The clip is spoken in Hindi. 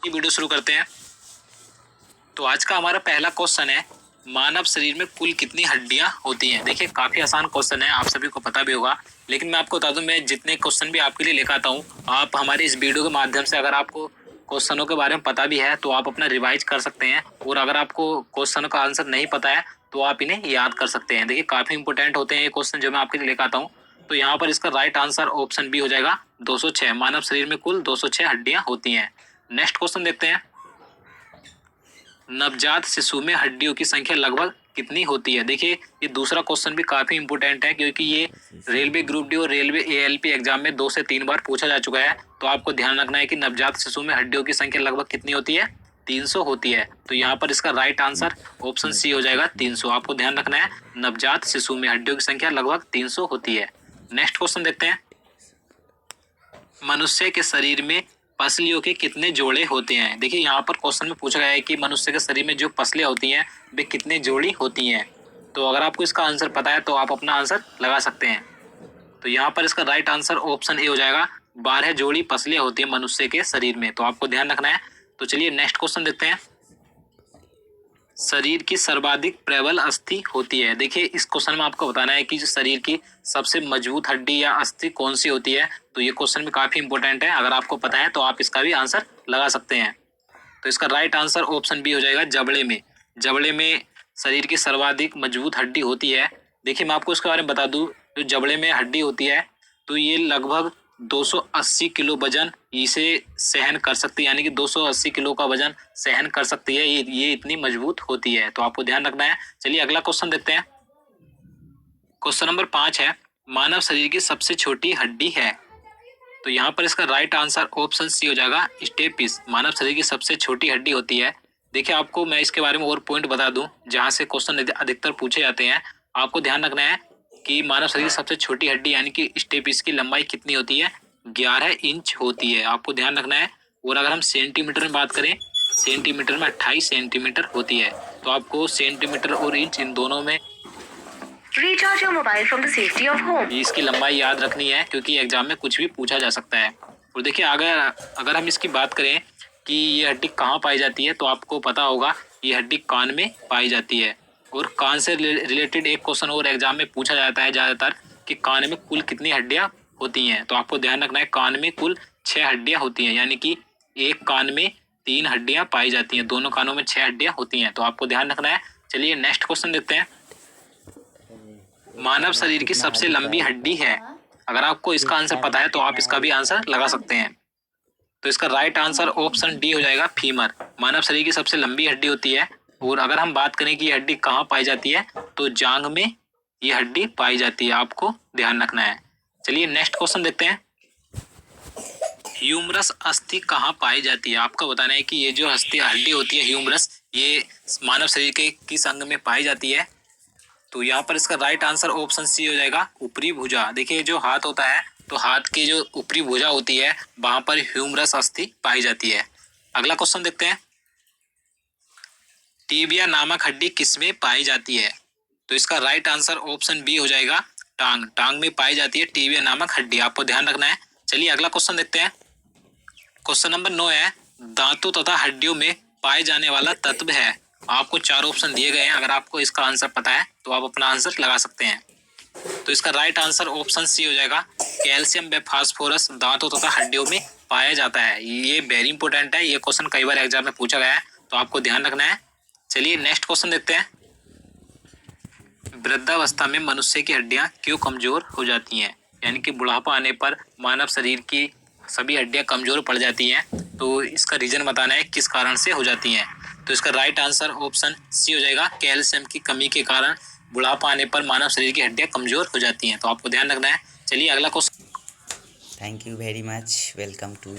ये वीडियो शुरू करते हैं। तो आज का हमारा पहला क्वेश्चन है, मानव शरीर में कुल कितनी हड्डियां होती हैं। देखिए काफी आसान क्वेश्चन है, आप सभी को पता भी होगा, लेकिन मैं आपको बता दूं, मैं जितने क्वेश्चन भी आपके लिए लेकर आता हूं, आप हमारे इस वीडियो के माध्यम से अगर आपको क्वेश्चनों के बारे में पता भी है तो आप अपना रिवाइज कर सकते हैं, और अगर आपको क्वेश्चनों का आंसर नहीं पता है तो आप इन्हें याद कर सकते हैं। देखिए काफी इंपोर्टेंट होते हैं ये क्वेश्चन जो मैं आपके लिए लेकर आता हूँ। तो यहाँ पर इसका राइट आंसर ऑप्शन बी हो जाएगा 206। मानव शरीर में कुल 206 हड्डियां होती हैं। नेक्स्ट क्वेश्चन देखते हैं, नवजात शिशु में हड्डियों की संख्या लगभग कितनी होती है। देखिए ये दूसरा क्वेश्चन भी काफी इंपोर्टेंट है, क्योंकि ये रेलवे ग्रुप डी और रेलवे एएलपी एग्जाम में 2 से 3 बार पूछा जा चुका है। तो आपको ध्यान रखना है कि नवजात शिशु में हड्डियों की संख्या लगभग कितनी होती है, 300 होती है। तो यहाँ पर इसका राइट आंसर ऑप्शन सी हो जाएगा 300। आपको ध्यान रखना है, नवजात शिशु में हड्डियों की संख्या लगभग 300 होती है। नेक्स्ट क्वेश्चन देखते हैं, मनुष्य के शरीर में पसलियों के कितने जोड़े होते हैं। देखिए यहाँ पर क्वेश्चन में पूछा गया है कि मनुष्य के शरीर में जो पसलियां होती हैं वे कितने जोड़ी होती हैं। तो अगर आपको इसका आंसर पता है तो आप अपना आंसर लगा सकते हैं। तो यहाँ पर इसका राइट आंसर ऑप्शन ए हो जाएगा, 12 जोड़ी पसलियां होती है मनुष्य के शरीर में। तो आपको ध्यान रखना है। तो चलिए नेक्स्ट क्वेश्चन देखते हैं, शरीर की सर्वाधिक प्रबल अस्थि होती है। देखिए इस क्वेश्चन में आपको बताना है कि जो शरीर की सबसे मजबूत हड्डी या अस्थि कौन सी होती है। तो ये क्वेश्चन भी काफी इंपॉर्टेंट है, अगर आपको पता है तो आप इसका भी आंसर लगा सकते हैं। तो इसका राइट आंसर ऑप्शन बी हो जाएगा, जबड़े में। जबड़े में शरीर की सर्वाधिक मजबूत हड्डी होती है। देखिए मैं आपको इसके बारे में बता दूं, जो जबड़े में हड्डी होती है तो ये लगभग 280 किलो वजन इसे सहन कर सकती है, यानी कि 280 किलो का वजन सहन कर सकती है। ये इतनी मजबूत होती है। तो आपको ध्यान रखना है। चलिए अगला क्वेश्चन देखते हैं, क्वेश्चन नंबर 5 है, मानव शरीर की सबसे छोटी हड्डी है। तो यहाँ पर इसका राइट आंसर ऑप्शन सी हो जाएगा, स्टेपिस। मानव शरीर की सबसे छोटी हड्डी होती है। देखिए आपको मैं इसके बारे में और पॉइंट बता दूं, जहाँ से क्वेश्चन अधिकतर पूछे जाते हैं। आपको ध्यान रखना है कि मानव शरीर की सबसे छोटी हड्डी यानी कि स्टेपिस की लंबाई कितनी होती है, 11 इंच होती है। आपको ध्यान रखना है। और अगर हम सेंटीमीटर में बात करें, सेंटीमीटर में 28 सेंटीमीटर होती है। तो आपको सेंटीमीटर और इंच इन दोनों में Recharge your mobile from the safety of home. इसकी लंबाई याद रखनी है, क्योंकि एग्जाम में कुछ भी पूछा जा सकता है। और देखिए अगर हम इसकी बात करें कि ये हड्डी कहाँ पाई जाती है, तो आपको पता होगा ये हड्डी कान में पाई जाती है। और कान से रिलेटेड एक क्वेश्चन और एग्जाम में पूछा जाता है ज़्यादातर, कि कान में कुल कितनी हड्डियाँ होती हैं। तो आपको ध्यान रखना है, कान में कुल 6 हड्डियाँ होती हैं, यानी कि एक कान में 3 हड्डियाँ पाई जाती हैं, दोनों कानों में 6 हड्डियाँ होती हैं। तो आपको ध्यान रखना है। चलिए नेक्स्ट क्वेश्चन देखते हैं, मानव शरीर की सबसे लंबी हड्डी है। अगर आपको इसका आंसर पता है तो आप इसका भी आंसर लगा सकते हैं। तो इसका राइट आंसर ऑप्शन डी हो जाएगा, फीमर। मानव शरीर की सबसे लंबी हड्डी होती है। और अगर हम बात करें कि ये हड्डी कहाँ पाई जाती है, तो जांघ में ये हड्डी पाई जाती है। आपको ध्यान रखना है। चलिए नेक्स्ट क्वेश्चन देखते हैं, ह्यूमरस अस्थि कहाँ पाई जाती है। आपको बताना है कि ये जो हड्डी होती है ह्यूमरस, ये मानव शरीर के किस अंग में पाई जाती है। तो यहाँ पर इसका राइट आंसर ऑप्शन सी हो जाएगा, ऊपरी भुजा। देखिए जो हाथ होता है, तो हाथ की जो ऊपरी भुजा होती है वहां पर ह्यूमरस अस्थि पाई जाती है। अगला क्वेश्चन देखते हैं, टीबिया नामक हड्डी किसमें पाई जाती है। तो इसका राइट आंसर ऑप्शन बी हो जाएगा, टांग। टांग में पाई जाती है टीबिया नामक हड्डी। आपको ध्यान रखना है। चलिए अगला क्वेश्चन देखते हैं, क्वेश्चन नंबर 9 है, दांतों तथा हड्डियों में पाए जाने वाला तत्व है। आपको 4 ऑप्शन दिए गए हैं, अगर आपको इसका आंसर पता है तो आप अपना आंसर लगा सकते हैं। तो इसका राइट आंसर ऑप्शन सी हो जाएगा, कैल्शियम व फास्फोरस दांतों तथा हड्डियों में पाया जाता है। ये वेरी इंपॉर्टेंट है, ये क्वेश्चन कई बार एग्जाम में पूछा गया है, तो आपको ध्यान रखना है। चलिए नेक्स्ट क्वेश्चन देखते हैं, वृद्धावस्था में मनुष्य की हड्डियां क्यों कमजोर हो जाती हैं। यानी कि बुढ़ापा आने पर मानव शरीर की सभी हड्डियां कमजोर पड़ जाती हैं। तो इसका रीजन बताना है किस कारण से हो जाती हैं। तो इसका राइट आंसर ऑप्शन सी हो जाएगा, कैल्शियम की कमी के कारण बुढ़ापा आने पर मानव शरीर की हड्डियां कमजोर हो जाती हैं। तो आपको ध्यान रखना है। चलिए अगला question. Thank you very much, welcome to